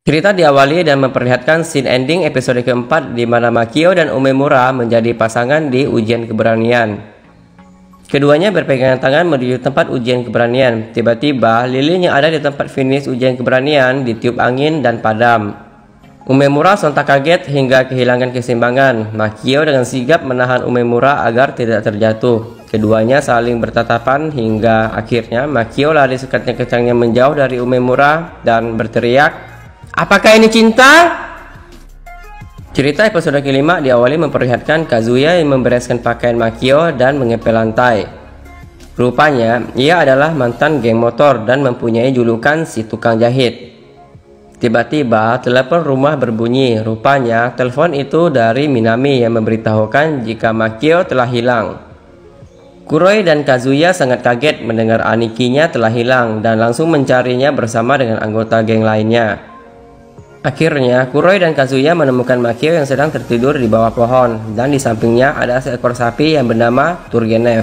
Cerita diawali dan memperlihatkan scene ending episode keempat di mana Makio dan Umemura menjadi pasangan di ujian keberanian. Keduanya berpegangan tangan menuju tempat ujian keberanian. Tiba-tiba, lilin yang ada di tempat finish ujian keberanian ditiup angin dan padam. Umemura sontak kaget hingga kehilangan keseimbangan. Makio dengan sigap menahan Umemura agar tidak terjatuh. Keduanya saling bertatapan hingga akhirnya Makio lari sekecang-kecangnya menjauh dari Umemura dan berteriak, "Apakah ini cinta?" Cerita episode kelima diawali memperlihatkan Kazuya yang membereskan pakaian Makio dan mengepel lantai. Rupanya, ia adalah mantan geng motor dan mempunyai julukan si tukang jahit. Tiba-tiba, telepon rumah berbunyi. Rupanya, telepon itu dari Minami yang memberitahukan jika Makio telah hilang. Kuroi dan Kazuya sangat kaget mendengar Anikinya telah hilang dan langsung mencarinya bersama dengan anggota geng lainnya. Akhirnya, Kuroi dan Kazuya menemukan Makio yang sedang tertidur di bawah pohon, dan di sampingnya ada seekor sapi yang bernama Turgenev.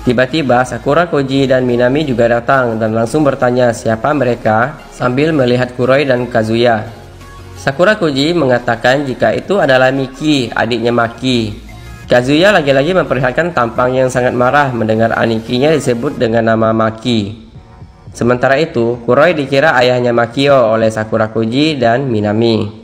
Tiba-tiba, Sakura Koji dan Minami juga datang dan langsung bertanya siapa mereka sambil melihat Kuroi dan Kazuya. Sakura Koji mengatakan jika itu adalah Miki, adiknya Maki. Kazuya lagi-lagi memperlihatkan tampang yang sangat marah mendengar Anikinya disebut dengan nama Maki. Sementara itu, Kuroi dikira ayahnya Makio oleh Sakura Koji dan Minami.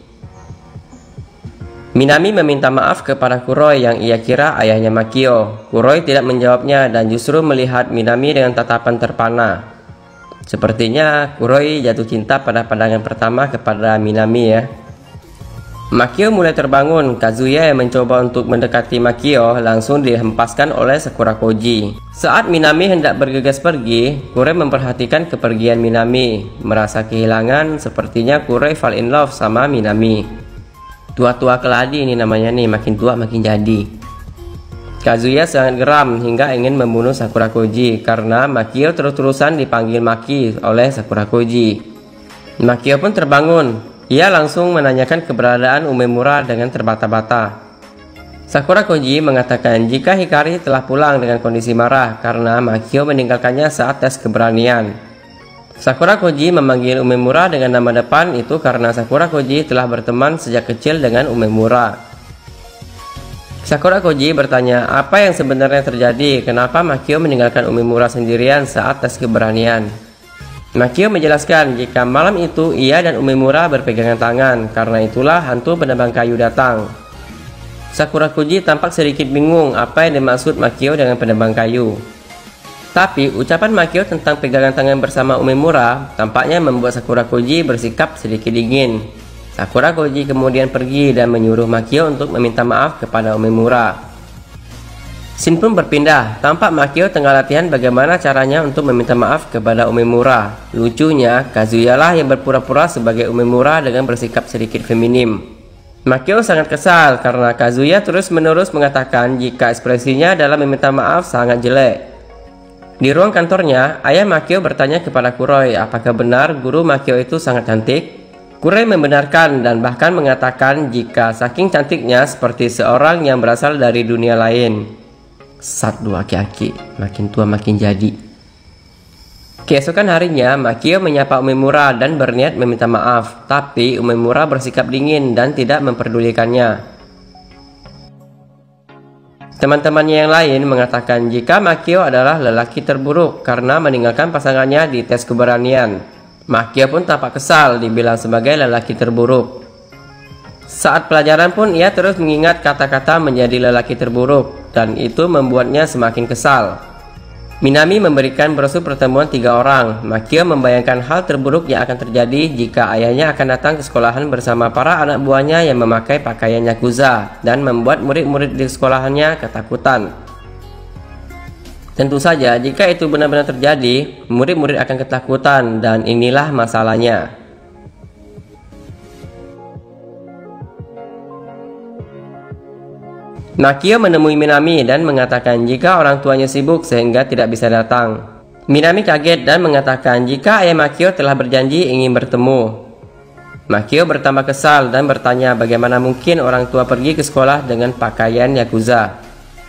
Minami meminta maaf kepada Kuroi yang ia kira ayahnya Makio. Kuroi tidak menjawabnya dan justru melihat Minami dengan tatapan terpana. Sepertinya Kuroi jatuh cinta pada pandangan pertama kepada Minami ya. Makio mulai terbangun. Kazuya yang mencoba untuk mendekati Makio langsung dihempaskan oleh Sakura Koji. Saat Minami hendak bergegas pergi, Kuroi memperhatikan kepergian Minami. Merasa kehilangan, sepertinya Kuroi fall in love sama Minami. Tua-tua keladi ini namanya nih, makin tua makin jadi. Kazuya sangat geram hingga ingin membunuh Sakura Koji karena Makio terus-terusan dipanggil Maki oleh Sakura Koji. Makio pun terbangun. Ia langsung menanyakan keberadaan Umemura dengan terbata-bata. Sakura Koji mengatakan jika Hikari telah pulang dengan kondisi marah karena Makio meninggalkannya saat tes keberanian. Sakura Koji memanggil Umemura dengan nama depan itu karena Sakura Koji telah berteman sejak kecil dengan Umemura. Sakura Koji bertanya apa yang sebenarnya terjadi, kenapa Makio meninggalkan Umemura sendirian saat tes keberanian. Makio menjelaskan jika malam itu ia dan Umemura berpegangan tangan, karena itulah hantu penebang kayu datang. Sakura Koji tampak sedikit bingung apa yang dimaksud Makio dengan penebang kayu. Tapi ucapan Makio tentang pegangan tangan bersama Umemura tampaknya membuat Sakura Koji bersikap sedikit dingin. Sakura Koji kemudian pergi dan menyuruh Makio untuk meminta maaf kepada Umemura. Scene pun berpindah, tampak Makio tengah latihan bagaimana caranya untuk meminta maaf kepada Umemura. Lucunya, Kazuya lah yang berpura-pura sebagai Umemura dengan bersikap sedikit feminim. Makio sangat kesal karena Kazuya terus-menerus mengatakan jika ekspresinya dalam meminta maaf sangat jelek. Di ruang kantornya, ayah Makio bertanya kepada Kuroi apakah benar guru Makio itu sangat cantik. Kuroi membenarkan dan bahkan mengatakan jika saking cantiknya seperti seorang yang berasal dari dunia lain. Satu aki-aki, makin tua makin jadi. Keesokan harinya, Makio menyapa Umemura dan berniat meminta maaf, tapi Umemura bersikap dingin dan tidak memperdulikannya. Teman-temannya yang lain mengatakan jika Makio adalah lelaki terburuk karena meninggalkan pasangannya di tes keberanian. Makio pun tampak kesal dibilang sebagai lelaki terburuk. Saat pelajaran pun ia terus mengingat kata-kata menjadi lelaki terburuk dan itu membuatnya semakin kesal. Minami memberikan brosur pertemuan 3 orang. Makio membayangkan hal terburuk yang akan terjadi jika ayahnya akan datang ke sekolahan bersama para anak buahnya yang memakai pakaian Yakuza dan membuat murid-murid di sekolahannya ketakutan. Tentu saja jika itu benar-benar terjadi, murid-murid akan ketakutan dan inilah masalahnya. Makio menemui Minami dan mengatakan jika orang tuanya sibuk sehingga tidak bisa datang. Minami kaget dan mengatakan jika ayah Makio telah berjanji ingin bertemu. Makio bertambah kesal dan bertanya bagaimana mungkin orang tua pergi ke sekolah dengan pakaian Yakuza.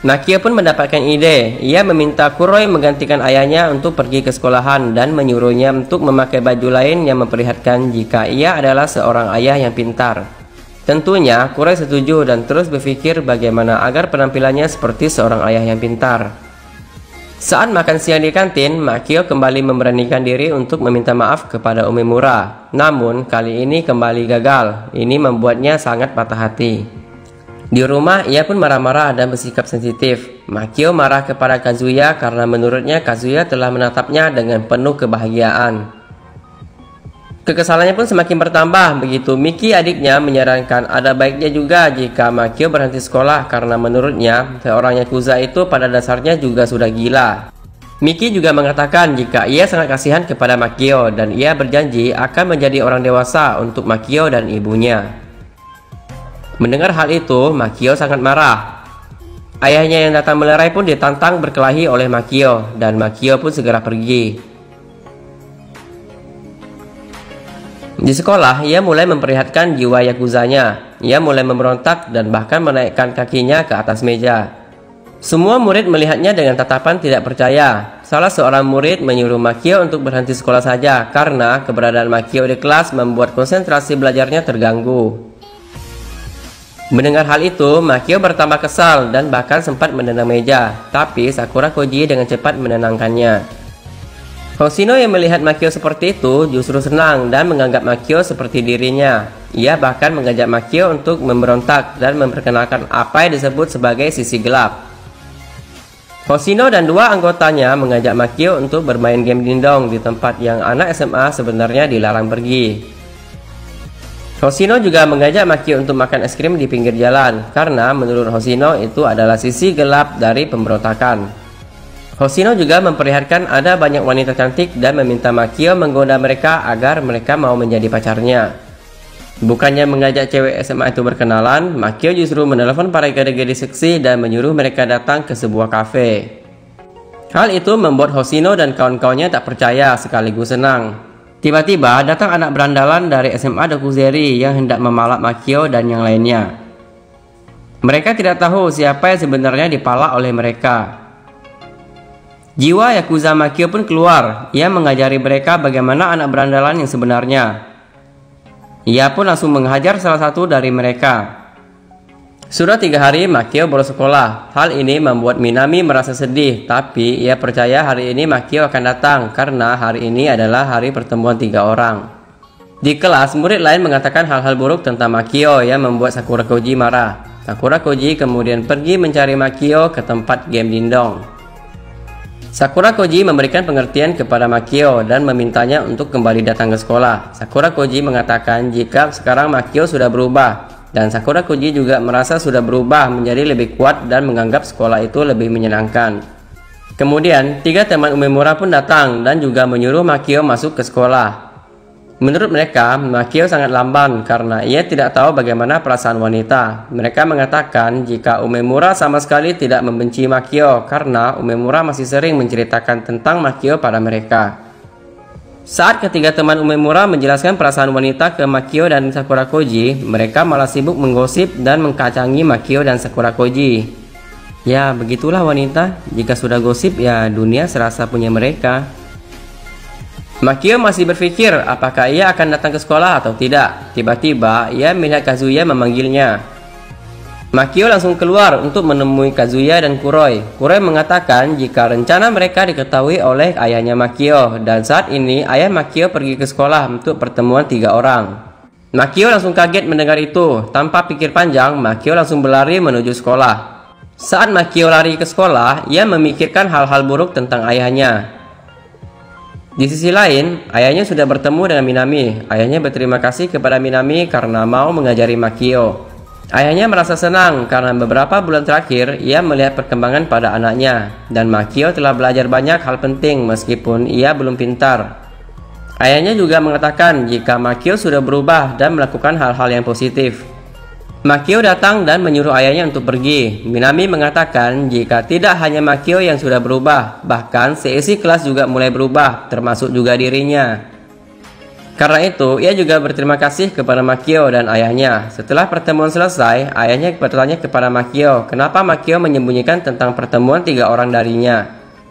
Makio pun mendapatkan ide. Ia meminta Kuroi menggantikan ayahnya untuk pergi ke sekolahan dan menyuruhnya untuk memakai baju lain yang memperlihatkan jika ia adalah seorang ayah yang pintar. Tentunya Kuroi setuju dan terus berpikir bagaimana agar penampilannya seperti seorang ayah yang pintar. Saat makan siang di kantin, Makio kembali memberanikan diri untuk meminta maaf kepada Umemura. Namun kali ini kembali gagal. Ini membuatnya sangat patah hati. Di rumah, ia pun marah-marah dan bersikap sensitif. Makio marah kepada Kazuya karena menurutnya Kazuya telah menatapnya dengan penuh kebahagiaan. Kekesalannya pun semakin bertambah begitu Miki adiknya menyarankan ada baiknya juga jika Makio berhenti sekolah karena menurutnya seorang Yakuza itu pada dasarnya juga sudah gila. Miki juga mengatakan jika ia sangat kasihan kepada Makio dan ia berjanji akan menjadi orang dewasa untuk Makio dan ibunya. Mendengar hal itu, Makio sangat marah. Ayahnya yang datang melerai pun ditantang berkelahi oleh Makio dan Makio pun segera pergi. Di sekolah, ia mulai memperlihatkan jiwa yakuzanya. Ia mulai memberontak dan bahkan menaikkan kakinya ke atas meja. Semua murid melihatnya dengan tatapan tidak percaya. Salah seorang murid menyuruh Makio untuk berhenti sekolah saja karena keberadaan Makio di kelas membuat konsentrasi belajarnya terganggu. Mendengar hal itu, Makio bertambah kesal dan bahkan sempat menendang meja. Tapi Sakura Koji dengan cepat menenangkannya. Hoshino yang melihat Makio seperti itu justru senang dan menganggap Makio seperti dirinya. Ia bahkan mengajak Makio untuk memberontak dan memperkenalkan apa yang disebut sebagai sisi gelap. Hoshino dan dua anggotanya mengajak Makio untuk bermain game dindong di tempat yang anak SMA sebenarnya dilarang pergi. Hoshino juga mengajak Makio untuk makan es krim di pinggir jalan karena menurut Hoshino itu adalah sisi gelap dari pemberontakan. Hoshino juga memperlihatkan ada banyak wanita cantik dan meminta Makio menggoda mereka agar mereka mau menjadi pacarnya. Bukannya mengajak cewek SMA itu berkenalan, Makio justru menelepon para gadis-gadis seksi dan menyuruh mereka datang ke sebuah kafe. Hal itu membuat Hoshino dan kawan-kawannya tak percaya sekaligus senang. Tiba-tiba datang anak berandalan dari SMA Dokuzeri yang hendak memalak Makio dan yang lainnya. Mereka tidak tahu siapa yang sebenarnya dipalak oleh mereka. Jiwa Yakuza Makio pun keluar. Ia mengajari mereka bagaimana anak berandalan yang sebenarnya. Ia pun langsung menghajar salah satu dari mereka. Sudah 3 hari Makio baru sekolah. Hal ini membuat Minami merasa sedih. Tapi ia percaya hari ini Makio akan datang karena hari ini adalah hari pertemuan 3 orang. Di kelas, murid lain mengatakan hal-hal buruk tentang Makio yang membuat Sakura Koji marah. Sakura Koji kemudian pergi mencari Makio ke tempat game dindong. Sakura Koji memberikan pengertian kepada Makio dan memintanya untuk kembali datang ke sekolah. Sakura Koji mengatakan jika sekarang Makio sudah berubah dan Sakura Koji juga merasa sudah berubah menjadi lebih kuat dan menganggap sekolah itu lebih menyenangkan. Kemudian 3 teman Umemura pun datang dan juga menyuruh Makio masuk ke sekolah. Menurut mereka, Makio sangat lamban karena ia tidak tahu bagaimana perasaan wanita. Mereka mengatakan jika Umemura sama sekali tidak membenci Makio karena Umemura masih sering menceritakan tentang Makio pada mereka. Saat ketiga teman Umemura menjelaskan perasaan wanita ke Makio dan Sakura Koji, mereka malah sibuk menggosip dan mengkacangi Makio dan Sakura Koji. Ya, begitulah wanita. Jika sudah gosip, ya dunia serasa punya mereka. Makio masih berpikir apakah ia akan datang ke sekolah atau tidak. Tiba-tiba ia melihat Kazuya memanggilnya. Makio langsung keluar untuk menemui Kazuya dan Kuroi. Kuroi mengatakan jika rencana mereka diketahui oleh ayahnya Makio dan saat ini ayah Makio pergi ke sekolah untuk pertemuan 3 orang. Makio langsung kaget mendengar itu. Tanpa pikir panjang, Makio langsung berlari menuju sekolah. Saat Makio lari ke sekolah, ia memikirkan hal-hal buruk tentang ayahnya. Di sisi lain, ayahnya sudah bertemu dengan Minami. Ayahnya berterima kasih kepada Minami karena mau mengajari Makio. Ayahnya merasa senang karena beberapa bulan terakhir ia melihat perkembangan pada anaknya. Dan Makio telah belajar banyak hal penting meskipun ia belum pintar. Ayahnya juga mengatakan jika Makio sudah berubah dan melakukan hal-hal yang positif. Makio datang dan menyuruh ayahnya untuk pergi. Minami mengatakan jika tidak hanya Makio yang sudah berubah, bahkan seisi kelas juga mulai berubah, termasuk juga dirinya. Karena itu, ia juga berterima kasih kepada Makio dan ayahnya. Setelah pertemuan selesai, ayahnya bertanya kepada Makio, kenapa Makio menyembunyikan tentang pertemuan 3 orang darinya.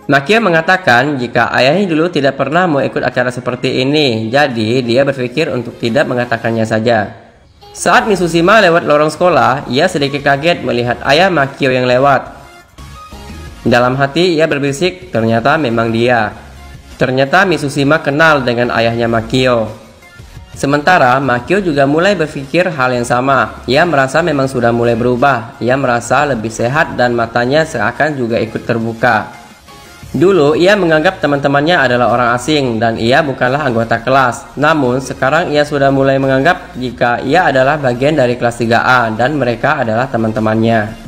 Makio mengatakan jika ayahnya dulu tidak pernah mau ikut acara seperti ini, jadi dia berpikir untuk tidak mengatakannya saja. Saat Mizushima lewat lorong sekolah, ia sedikit kaget melihat ayah Makio yang lewat. Dalam hati ia berbisik, ternyata memang dia. Ternyata Mizushima kenal dengan ayahnya Makio. Sementara Makio juga mulai berpikir hal yang sama. Ia merasa memang sudah mulai berubah. Ia merasa lebih sehat dan matanya seakan juga ikut terbuka. Dulu ia menganggap teman-temannya adalah orang asing dan ia bukanlah anggota kelas. Namun sekarang ia sudah mulai menganggap jika ia adalah bagian dari kelas 3A dan mereka adalah teman-temannya.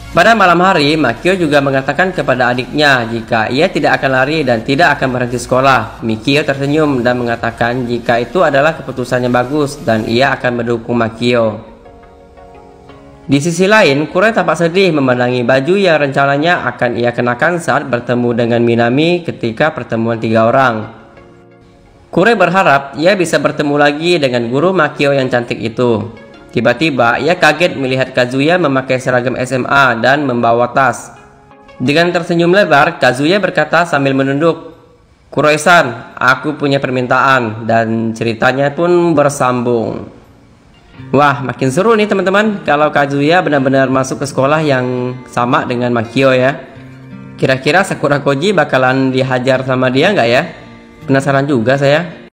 Pada malam hari, Makio juga mengatakan kepada adiknya jika ia tidak akan lari dan tidak akan berhenti sekolah. Mikio tersenyum dan mengatakan jika itu adalah keputusan yang bagus dan ia akan mendukung Makio. Di sisi lain, Kure tampak sedih memandangi baju yang rencananya akan ia kenakan saat bertemu dengan Minami ketika pertemuan 3 orang. Kure berharap ia bisa bertemu lagi dengan guru Makio yang cantik itu. Tiba-tiba ia kaget melihat Kazuya memakai seragam SMA dan membawa tas. Dengan tersenyum lebar, Kazuya berkata sambil menunduk, "Kuroi-san, aku punya permintaan," dan ceritanya pun bersambung. Wah, makin seru nih teman-teman kalau Kazuya benar-benar masuk ke sekolah yang sama dengan Makio ya. Kira-kira Sakura Koji bakalan dihajar sama dia nggak ya? Penasaran juga saya.